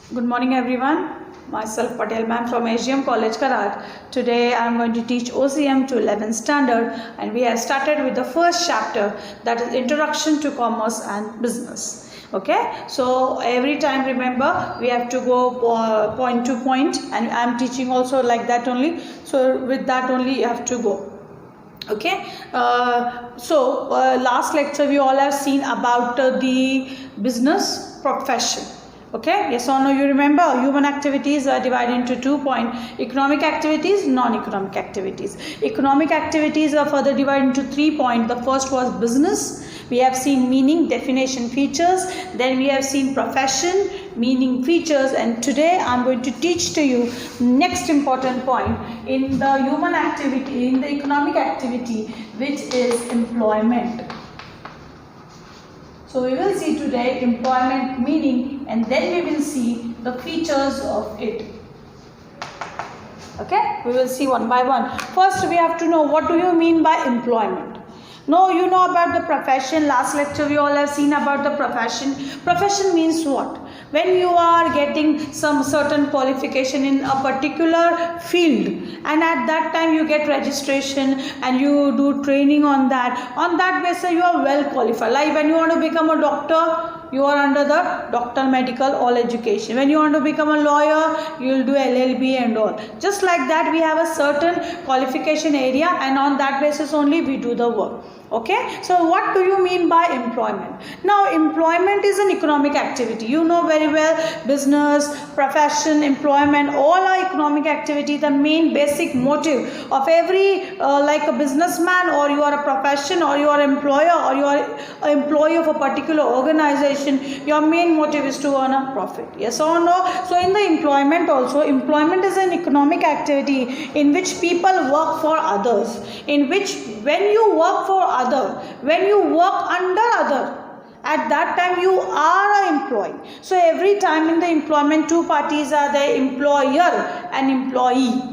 Good morning everyone. Myself Patel ma'am from SGM College Karat. Today I am going to teach OCM to 11th standard and we have started with the first chapter, that is Introduction to Commerce and Business. Okay, so every time remember we have to go point to point, and I am teaching also like that only. So with that only you have to go. Okay, last lecture we all have seen about the business profession. Okay, yes or no, you remember human activities are divided into 2 points: economic activities, non-economic activities. Economic activities are further divided into 3 points. The first was business. We have seen meaning, definition, features. Then we have seen profession, meaning, features, and today I am going to teach to you next important point in the human activity, in the economic activity, which is employment. So we will see today employment meaning, and then we will see the features of it. Okay, we will see one by one. First we have to know, what do you mean by employment? No, you know about the profession. Last lecture we all have seen about the profession. Profession means what? When you are getting some certain qualification in a particular field, and at that time you get registration and you do training on that basis you are well qualified. Like when you want to become a doctor, you are under the doctor medical all education. When you want to become a lawyer, you will do LLB and all. Just like that, we have a certain qualification area, and on that basis only we do the work. Okay, so what do you mean by employment? Now employment is an economic activity. You know very well, business, profession, employment, all are economic activity. The main basic motive of every like a businessman, or you are a profession, or you are an employer, or you are an employee of a particular organization, your main motive is to earn a profit. Yes or no? So in the employment also, employment is an economic activity in which people work for others, in which when you work for other, when you work under other, at that time you are an employee. So every time in the employment, two parties are there: employer and employee.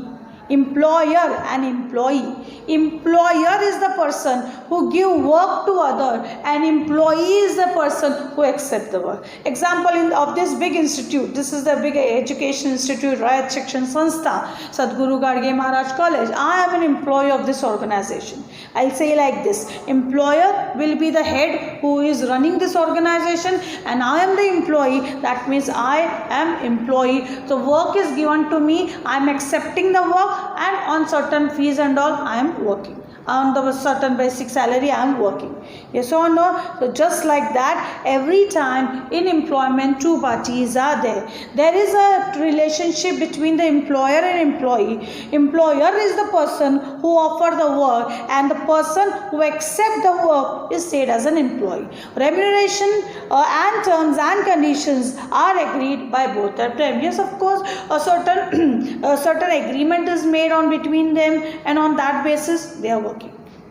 Employer and employee. Employer is the person who give work to other, and employee is the person who accept the work. Example of this big institute, this is the big education institute, Rayat Shikshan Sanstha, Sadhguru Garge Maharaj College. I am an employee of this organization. I'll say like this: employer will be the head who is running this organization, and I am the employee. That means I am employee. The work is given to me, I am accepting the work, and on certain fees and all I am working. On the certain basic salary I am working. Yes or no? So just like that, every time in employment two parties are there. There is a relationship between the employer and employee. Employer is the person who offer the work, and the person who accept the work is said as an employee. Remuneration and terms and conditions are agreed by both of them. Yes, of course, a certain agreement is made on between them, and on that basis they are working.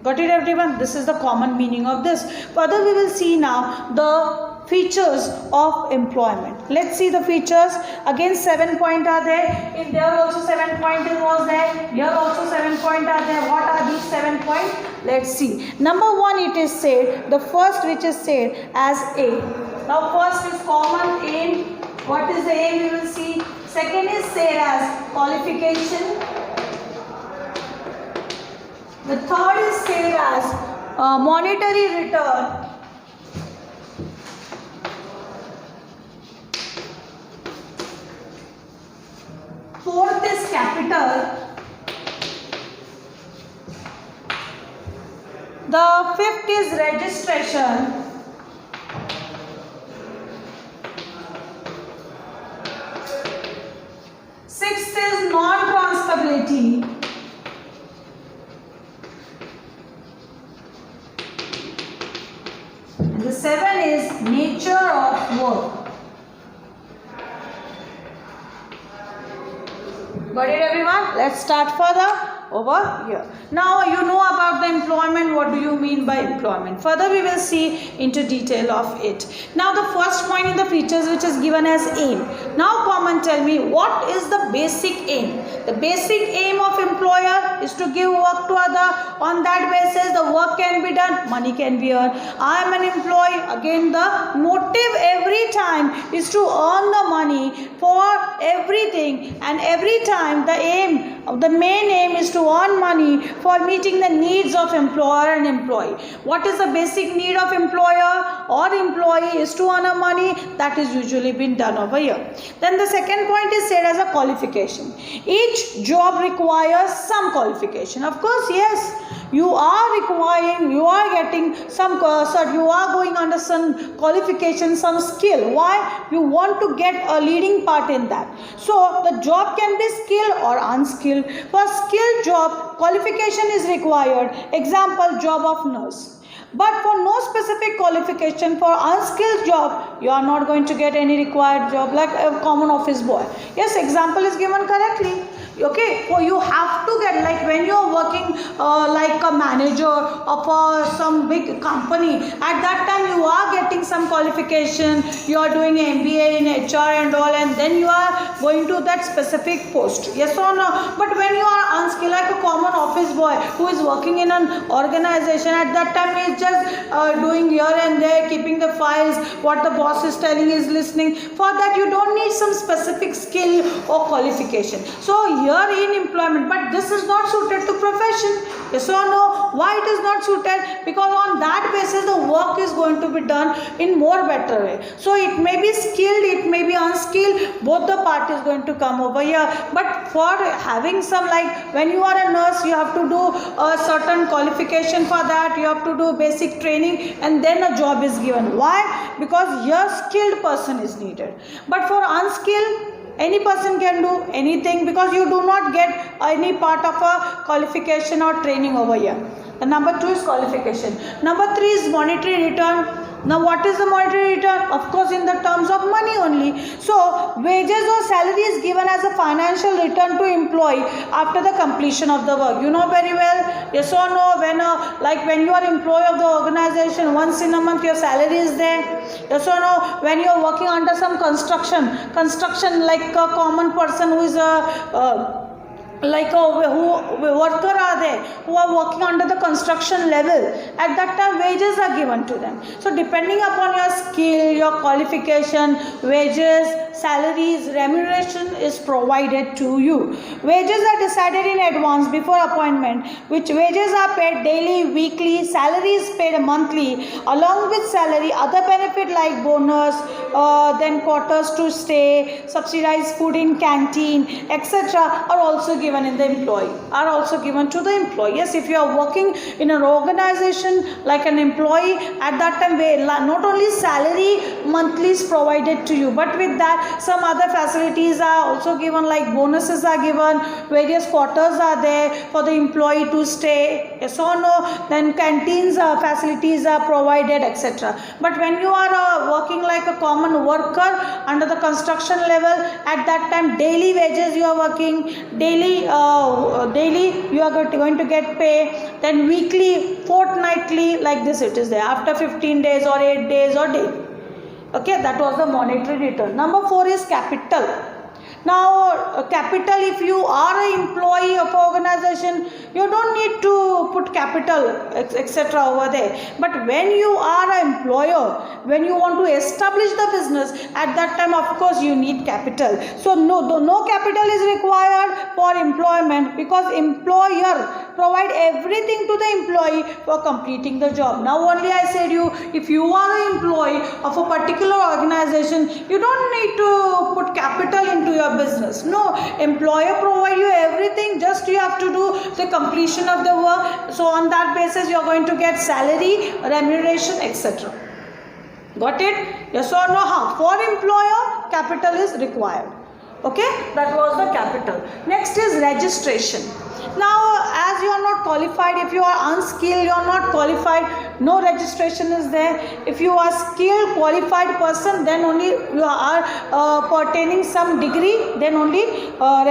Got it everyone? This is the common meaning of this. Further we will see now the features of employment. Let's see the features. Again 7 points are there. In there also 7 points was there. Here also 7 points are there. What are these 7 points? Let's see. Number 1, it is said, the first which is said as A. Now first is common aim. What is the aim? We will see. Second is said as qualification. The third is said as monetary return. Fourth is capital. The fifth is registration. Sixth is non-transferability. The 7 is nature of work. Got it everyone? Let's start further. over here. Now you know about the employment. What do you mean by employment? Further we will see into detail of it. Now the first point in the features which is given as aim. Now come and tell me, what is the basic aim? The basic aim of employer is to give work to other. On that basis the work can be done, money can be earned. I am an employee. Again the motive every time is to earn the money for everything, and every time the main aim is to earn money for meeting the needs of employer and employee. What is the basic need of employer or employee is to earn a money. That is usually been done over here. Then the second point is said as a qualification. Each job requires some qualification. Of course, yes, you are getting some you are going under some qualification, some skill. Why? You want to get a leading part in that. So the job can be skilled or unskilled. For skilled job, qualification is required. Example, job of nurse. But for no specific qualification, for unskilled job, you are not going to get any required job, like a common office boy. Yes, example is given correctly. Okay, so you have to get, like when you are working like a manager of some big company, at that time you are getting some qualification, you are doing MBA in HR and all, and then you are going to that specific post. Yes or no? But when you are unskilled, like a common office boy who is working in an organization, at that time he is just doing here and there, keeping the files, what the boss is telling is listening. For that you don't need some specific skill or qualification. So here in employment, but this is not suited to profession. Yes or no? Why it is not suited? Because on that basis the work is going to be done in more better way. So it may be skilled, it may be unskilled, both the part is going to come over here. But for having some, like when you are a nurse, you have to do a certain qualification for that, you have to do basic training, and then a job is given. Why? Because your skilled person is needed. But for unskilled, any person can do anything, because you do not get any part of a qualification or training over here. The number 2 is qualification. Number 3 is monetary return. Now what is the monetary return? Of course in the terms of money only. So wages or salary is given as a financial return to employee after the completion of the work. You know very well, yes or no, when you are employee of the organization, once in a month your salary is there. Yes or no? When you are working under some construction like a common person who is who worker are there who are working under the construction level, at that time wages are given to them. So depending upon your skill, your qualification, wages, salaries, remuneration is provided to you. Wages are decided in advance before appointment, which wages are paid daily, weekly, salary is paid monthly. Along with salary, other benefit like bonus, then quarters to stay, subsidized food in canteen, etc. are also given in the employee, are also given to the employee. Yes, if you are working in an organization like an employee, at that time not only salary monthly is provided to you, but with that some other facilities are also given, like bonuses are given, various quarters are there for the employee to stay. Yes or no? Then canteens facilities are provided, etc. But when you are working like a common worker under the construction level, at that time daily wages you are working, daily you are going to get pay, then weekly, fortnightly, like this it is there, after 15 days or 8 days or daily. Okay, that was the monetary return. Number 4 is capital. Now capital, if you are an employee of an organization, you don't need to put capital etc. over there. But when you are an employer, when you want to establish the business, at that time of course you need capital. So no capital is required for employment, because employer provide everything to the employee for completing the job. Now only I said you, if you are an employee of a particular organization, you don't need to put capital into your business. No, employer provide you everything, just you have to do the completion of the work. So on that basis you are going to get salary, remuneration, etc. Got it? Yes or no? How? For employer, capital is required. Okay, that was the capital. Next is registration. Now as you are not qualified, if you are unskilled, you are not qualified, no registration is there. If you are skilled qualified person, then only you are pertaining some degree, then only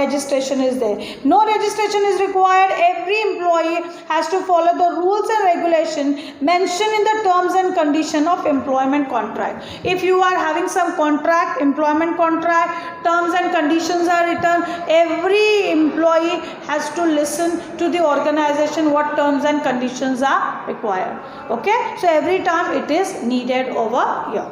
registration is there. No registration is required. Every employee has to follow the rules and regulation mentioned in the terms and condition of employment contract. If you are having some contract, employment contract, terms and conditions are written, every employee has to listen to the organization what terms and conditions are required. Okay, so every time it is needed over here.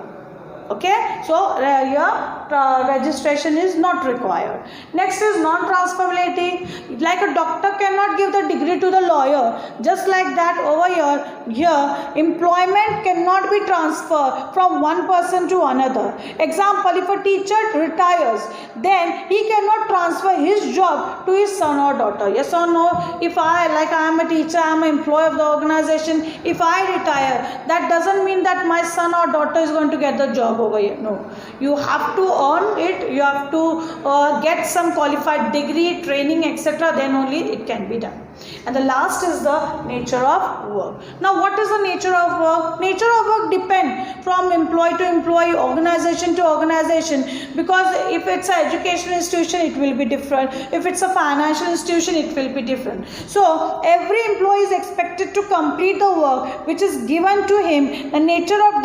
Okay, so your registration is not required. Next is non-transferability. Like a doctor cannot give the degree to the lawyer, just like that over here employment cannot be transferred from one person to another. Example, if a teacher retires, then he cannot transfer his job to his son or daughter. Yes or no? If I am a teacher, I am an employee of the organization, if I retire, that doesn't mean that my son or daughter is going to get the job over here. No, you have to earn it, you have to get some qualified degree, training, etc. Then only it can be done. And the last is the nature of work. Now what is the nature of work? Nature of work depends from employee to employee, organization to organization, because if it's an educational institution it will be different, if it's a financial institution it will be different. So every employee is expected to complete the work which is given to him. The nature of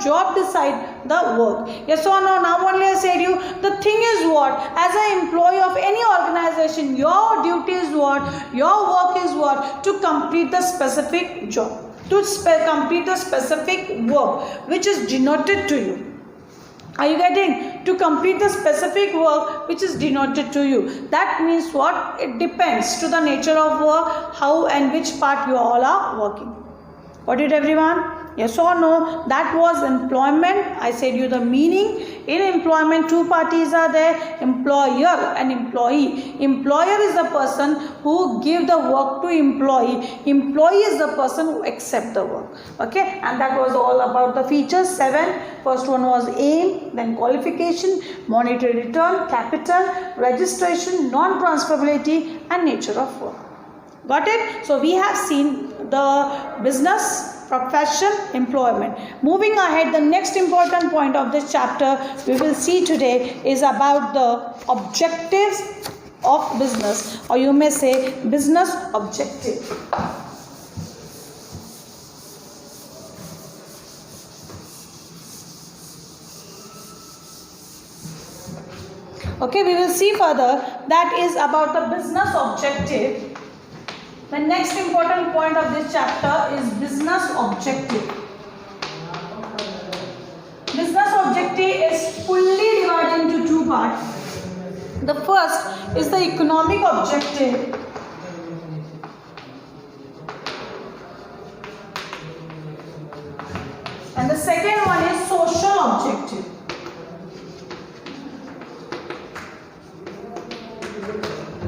job decide the work. Yes or no? Now only I said you, the thing is what, as an employee of any organization, your duty is what, your work is what, to complete the specific job, to complete the specific work which is denoted to you. Are you getting? To complete the specific work which is denoted to you. That means what? It depends to the nature of work, how and which part you all are working. Got it everyone? Yes or no? That was employment. I said you the meaning. In employment, two parties are there, employer and employee. Employer is the person who give the work to employee. Employee is the person who accept the work. Okay, and that was all about the features. 7. First one was aim, then qualification, monetary return, capital, registration, non-transferability, and nature of work. Got it? So we have seen the business, profession, employment. Moving ahead, the next important point of this chapter we will see today is about the objectives of business, or you may say business objective. Okay, we will see further. That is about the business objective. The next important point of this chapter is business objective. Business objective is fully divided into two parts. The first is the economic objective. And the second one is social objective.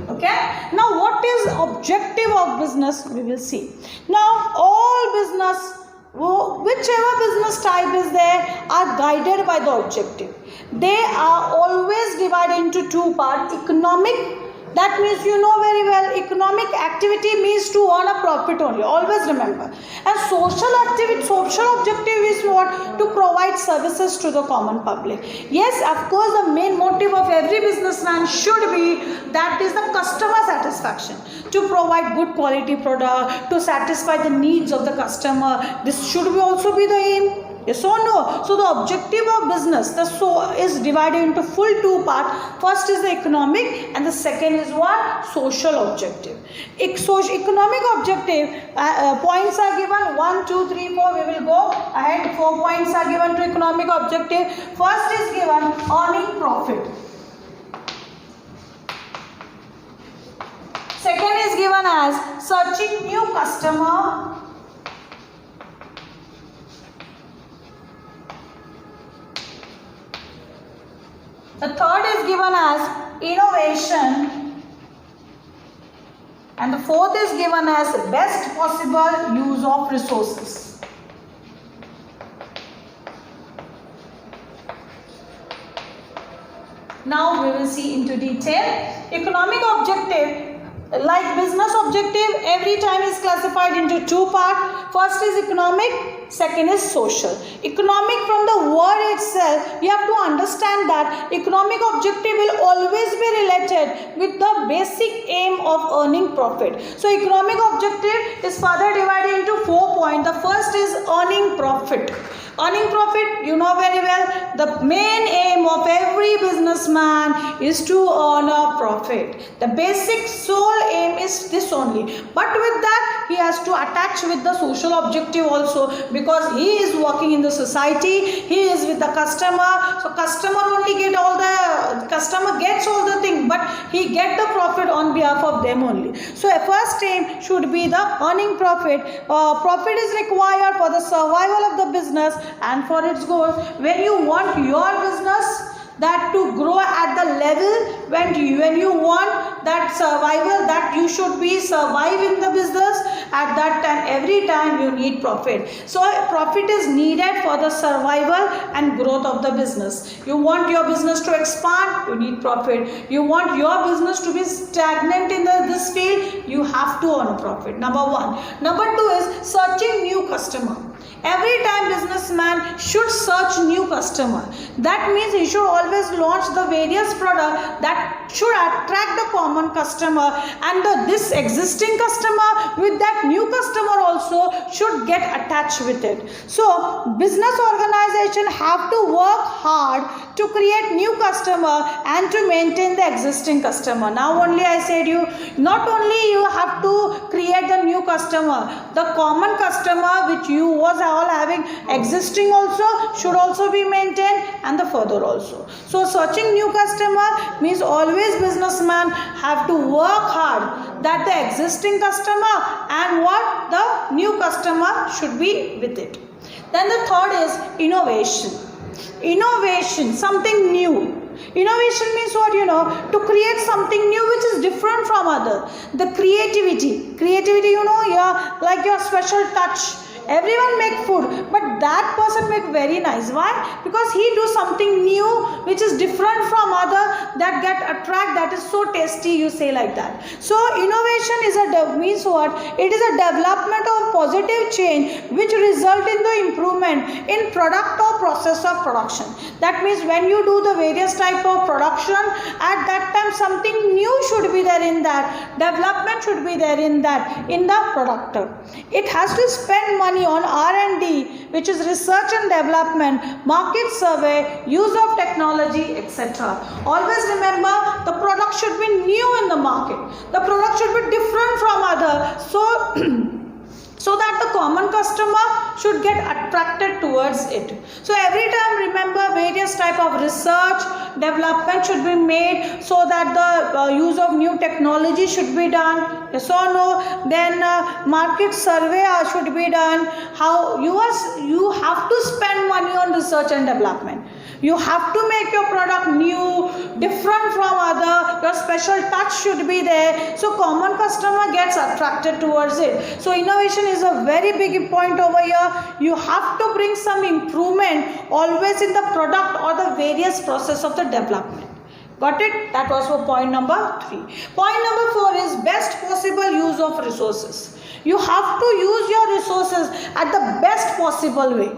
Okay. Now what is objective of business? We will see. Now all business, whichever business type is there, are guided by the objective. They are always divided into two parts. Economic, that means you know very well, economic activity means to earn a profit only. Always remember. And social activity, social objective is what? To provide services to the common public. Yes, of course, the main motive of every businessman should be, that is the customer satisfaction. To provide good quality product, to satisfy the needs of the customer. This should also be the aim. Yes or no? So the objective of business is divided into full two parts. First is the economic and the second is what? Social objective. Economic objective points are given 1, 2, 3, 4. We will go ahead. 4 points are given to economic objective. First is given earning profit. Second is given as searching new customer. The third is given as innovation, and the fourth is given as best possible use of resources. Now we will see into detail. Economic objective Like business objective, every time is classified into two parts. First is economic, second is social. Economic, from the word itself, you have to understand that economic objective will always be related with the basic aim of earning profit. So economic objective is further divided into 4 points. The first is earning profit. Earning profit, you know very well, the main aim of every businessman is to earn a profit. The basic sole aim is this only. But with that, he has to attach with the social objective also, because he is working in the society, he is with the customer. So customer only get all the, customer gets all the thing, but he get the profit on behalf of them only. So a first aim should be the earning profit. Profit is required for the survival of the business and for its goal. When you want your business that to grow at the level, when you want that survival, that you should be survive in the business, at that time, every time you need profit. So profit is needed for the survival and growth of the business. You want your business to expand, you need profit. You want your business to be stagnant in this field, you have to earn a profit. Number one. Number two is searching new customer. Every time businessman should search new customer. That means he should always launch the various products that should attract the common customer, and this existing customer with that new customer also should get attached with it. So business organization have to work hard to create new customer and to maintain the existing customer. Now only I said you, not only you have to create the new customer, the common customer which you was all having existing also should also be maintained, and the further also. So searching new customer means always businessman have to work hard that the existing customer and what the new customer should be with it. Then the third is innovation. Innovation, something new. Innovation means what, to create something new which is different from other. The creativity, like your special touch. Everyone make food, but that person make very nice. Why? Because he do something new which is different from other, that get attract, that is so tasty, you say like that. So innovation is means what? It is a development of positive change which result in the improvement in product or process of production. That means when you do the various type of production, at that time something new should be there in that, development should be there in that, in the product. It has to spend money on R&D, which is research and development, market survey, use of technology, etc. Always remember, the product should be new in the market. The product should be different from other. So that the common customer should get attracted towards it. So every time remember, various type of research, development should be made, so that the use of new technology should be done. Yes or no? Then market survey should be done. How you have to spend money on research and development. You have to make your product new, different from other. Your special touch should be there. So common customer gets attracted towards it. So innovation is a very big point over here. You have to bring some improvement always in the product or the various process of the development. Got it? That was for point number 3. Point number 4 is best possible use of resources. You have to use your resources at the best possible way.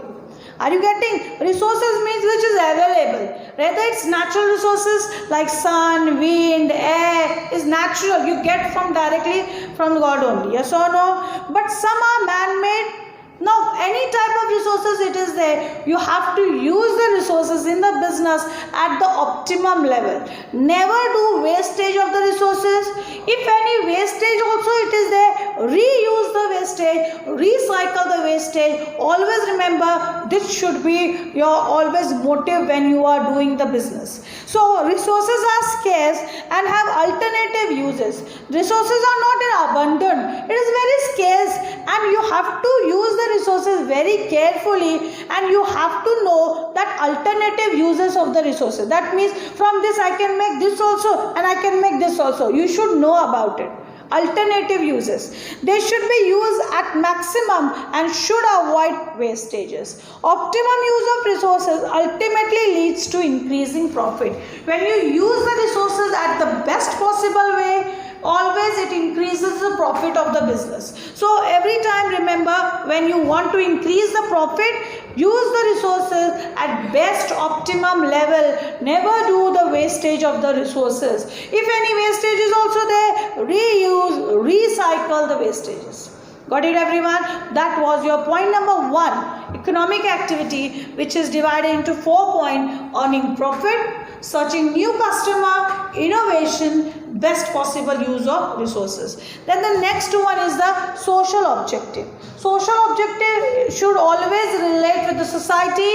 Are you getting? Resources means which is available. Whether it's natural resources like sun, wind, air is natural. You get from directly from God only. Yes or no? But some are man-made. Now, any type of resources it is there, you have to use the resources in the business at the optimum level. Never do wastage of the resources. If any wastage also it is there, reuse the wastage, recycle the wastage. Always remember, this should be your always motive when you are doing the business. So, resources are scarce and have alternative uses. Resources are not in abundant. It is very scarce and you have to use the resources very carefully, and you have to know that alternative uses of the resources. That means from this I can make this also and I can make this also. You should know about it. Alternative uses. They should be used at maximum and should avoid wastages. Optimum use of resources ultimately leads to increasing profit. When you use the resources at the best possible way, always it increases the profit of the business. So every time remember, when you want to increase the profit, use the resources at best optimum level. Never do the wastage of the resources. If any wastage is also there, reuse, recycle the wastages. Got it everyone? That was your point number 1, economic activity, which is divided into 4 points: earning profit, searching new customer, innovation, best possible use of resources. Then the next one is the social objective. Social objective should always relate with the society.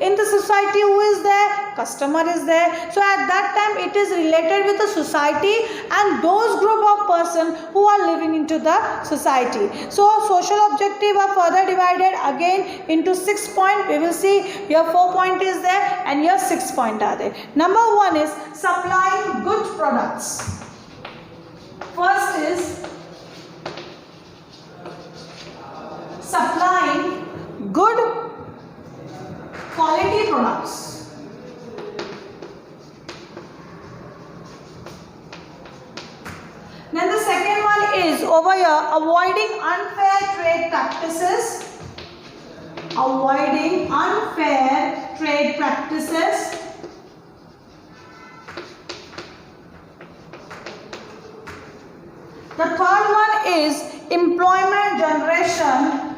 In the society, who is there? Customer is there. So at that time it is related with the society and those group of person who are living into the society. So social objective are further divided again into 6 points. We will see here 4 point is there and here 6 point are there. Number 1 is supplying good products. First is supplying good quality products. Then the second one is over here, avoiding unfair trade practices. Avoiding unfair trade practices. The third one is employment generation.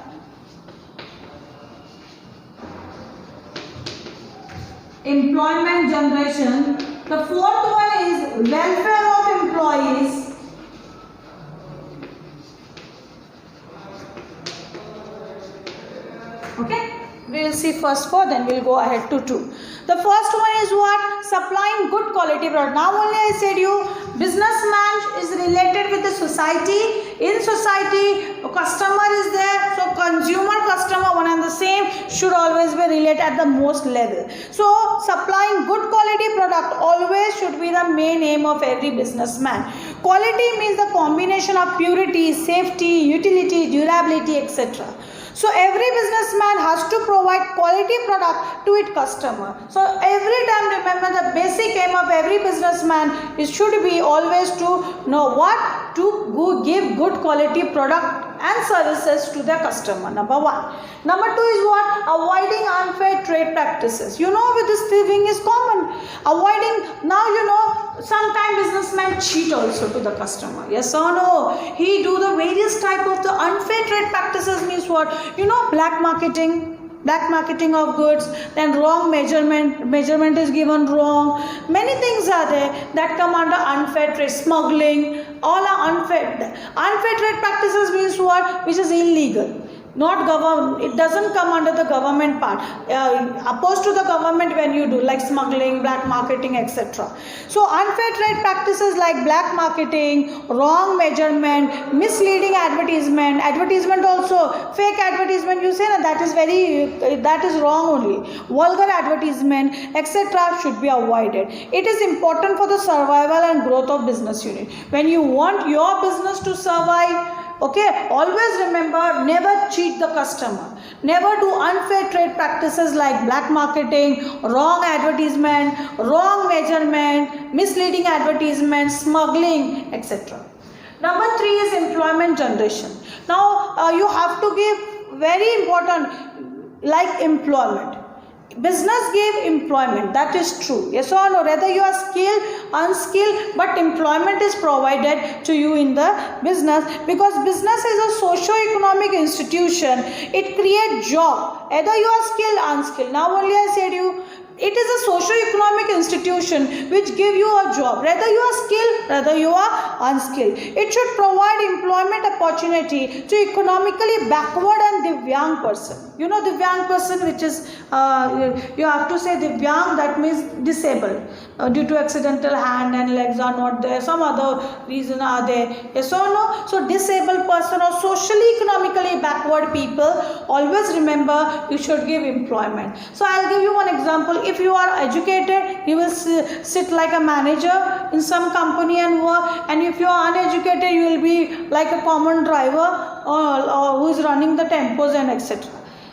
Employment generation. The fourth one is welfare of employees. Okay, we will see first 4, then we will go ahead to 2. The first one is what? Supplying good quality product. Now only I said you, businessman is related with the society. In society, a customer is there. So consumer, customer, one and the same, should always be related at the most level. So supplying good quality product always should be the main aim of every businessman. Quality means the combination of purity, safety, utility, durability, etc. So every businessman has to provide quality product to its customer. So every time remember, the basic aim of every businessman is should be always to know what to give good quality product and services to the customer. Number 1. Number 2 is what? Avoiding unfair trade practices. You know, with this thing is common. Avoiding, now you know, sometimes businessmen cheat also to the customer. Yes or no? He do the various type of the unfair trade practices means what? You know, black marketing of goods, then wrong measurement is given wrong. Many things are there that come under unfair trade, smuggling, all are unfair. Unfair trade practices means what? Which is illegal. Not government, it doesn't come under the government part. Opposed to the government when you do like smuggling, black marketing, etc. So unfair trade practices like black marketing, wrong measurement, misleading advertisement also, fake advertisement, you say that is wrong only. Vulgar advertisement, etc. should be avoided. It is important for the survival and growth of business unit. When you want your business to survive, okay, always remember, never cheat the customer. Never do unfair trade practices like black marketing, wrong advertisement, wrong measurement, misleading advertisement, smuggling, etc. Number 3 is employment generation. Now, you have to give very important like employment. Business gave employment, that is true. Yes or no? Whether you are skilled, unskilled, but employment is provided to you in the business, because business is a socio-economic institution. It creates job. Whether you are skilled, unskilled. Now only I said you, it is a socio-economic institution which give you a job. Whether you are skilled, whether you are unskilled. It should provide employment opportunity to economically backward and Divyang person. You know Divyang person, which is, you have to say Divyang, that means disabled. Due to accidental hand and legs are not there, some other reason are there. Yes or no? So disabled person or socially economically backward people, always remember you should give employment. So I'll give you one example. If you are educated, you will sit like a manager in some company and work, and if you are uneducated, you will be like a common driver or who is running the tempos and etc.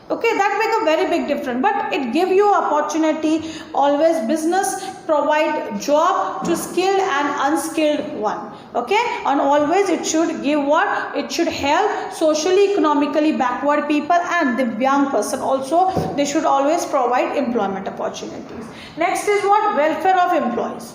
Okay, that make a very big difference, but it give you opportunity. Always business provide job to skilled and unskilled one. Okay, and always it should give what? It should help socially economically backward people and the young person also. They should always provide employment opportunities. Next is what? Welfare of employees.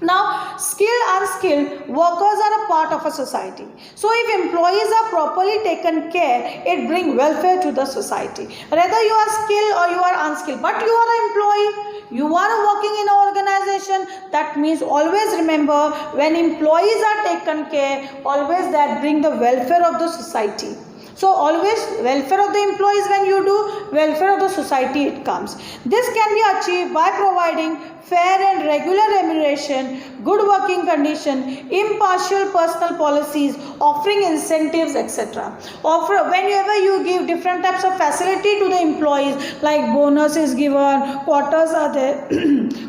Now, skilled and unskilled workers are a part of a society. So, if employees are properly taken care, it brings welfare to the society. Whether you are skilled or you are unskilled, but you are an employee, you are working in an organization, that means always remember, when employees are taken care, always that bring the welfare of the society. So always welfare of the employees, when you do, welfare of the society it comes. This can be achieved by providing fair and regular remuneration, good working condition, impartial personal policies, offering incentives, etc. Whenever you give different types of facility to the employees, like bonus is given, quarters are there,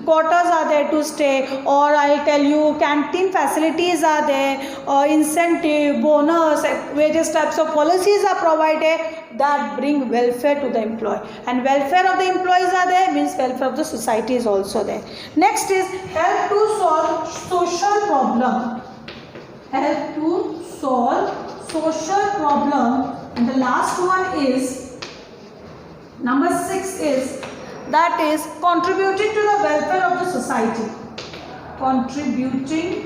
quarters are there to stay, or I'll tell you canteen facilities are there, incentive, bonus, various types of policies are provided that bring welfare to the employee, and welfare of the employees are there means welfare of the society is also there. Next is help to solve social problem. Help to solve social problem. And the last one is number 6 is that is contributing to the welfare of the society. Contributing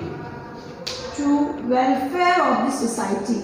to welfare of the society.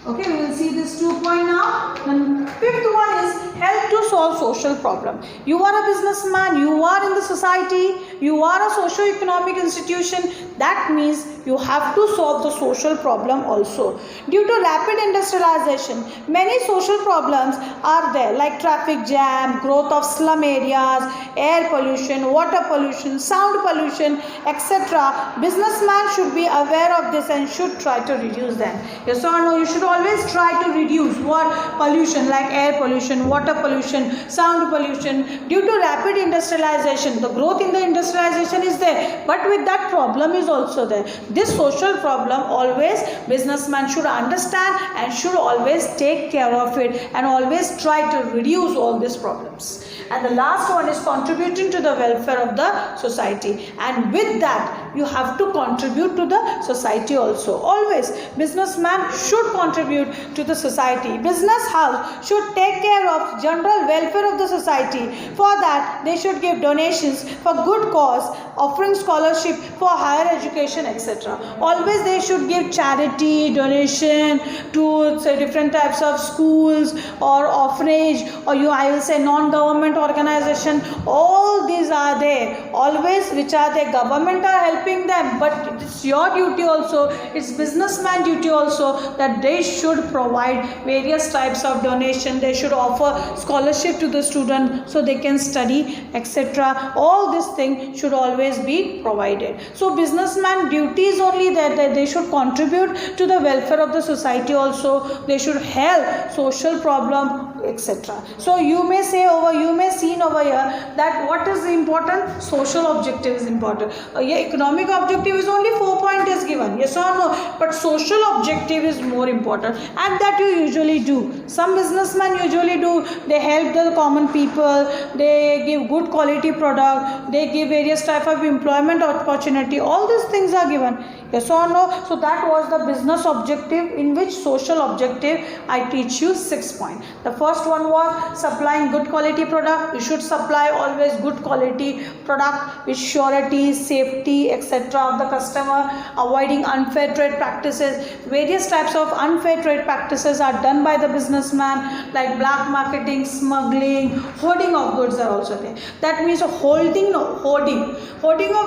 Okay, we will see this 2 point now. Then 5th one is help to solve social problem. You are a businessman, you are in the society, you are a socio-economic institution. That means you have to solve the social problem also. Due to rapid industrialization, many social problems are there, like traffic jam, growth of slum areas, air pollution, water pollution, sound pollution, etc. Businessman should be aware of this and should try to reduce them. Yes or no? You should always try to reduce what? Pollution, like air pollution, water pollution, sound pollution. Due to rapid industrialization, the growth in the industrialization is there, but with that problem is also there. This social problem always businessman should understand and should always take care of it and always try to reduce all these problems. And the last one is contributing to the welfare of the society, and with that you have to contribute to the society also. Always businessman should contribute to the society. Business house should take care of general welfare of the society. For that they should give donations for good cause, offering scholarship for higher education, etc. Always they should give charity, donation to say different types of schools or orphanage, or I will say non-government organization. All these are there always, which are the government are helping them, but it's your duty also, it's businessman duty also, that they should provide various types of donation. They should offer scholarship to the student so they can study, etc. All this thing should always be provided. So businessman duty is only that they should contribute to the welfare of the society also. They should help social problem, etc. So you may say you may seen over here that what is important? Social objective is important. Economic objective is only 4 points is given, yes or no, but social objective is more important, and that you usually do. Some businessmen usually do. They help the common people, they give good quality product, they give various type of employment opportunity. All these things are given, yes or no. So that was the business objective, in which social objective I teach you 6 points. The first one was supplying good quality product. You should supply always good quality product with surety, safety, etc. of the customer, avoiding unfair trade practices. Various types of unfair trade practices are done by the businessman, like black marketing, smuggling, hoarding of goods are also there. That means hoarding of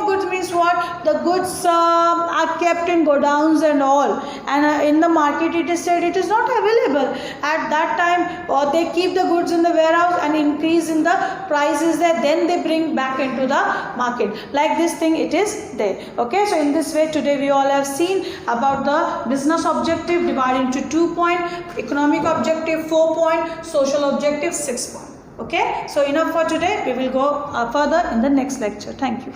goods means what? The goods are kept in godowns and all, and in the market it is said it is not available at that time, or they keep the goods in the warehouse and increase in the prices there, then they bring back into the market. Like this thing it is there. Okay, so in this way today we all have seen about the business objective divided into 2 points, economic objective 4 points, social objective 6 points. Okay, so enough for today. We will go further in the next lecture. Thank you.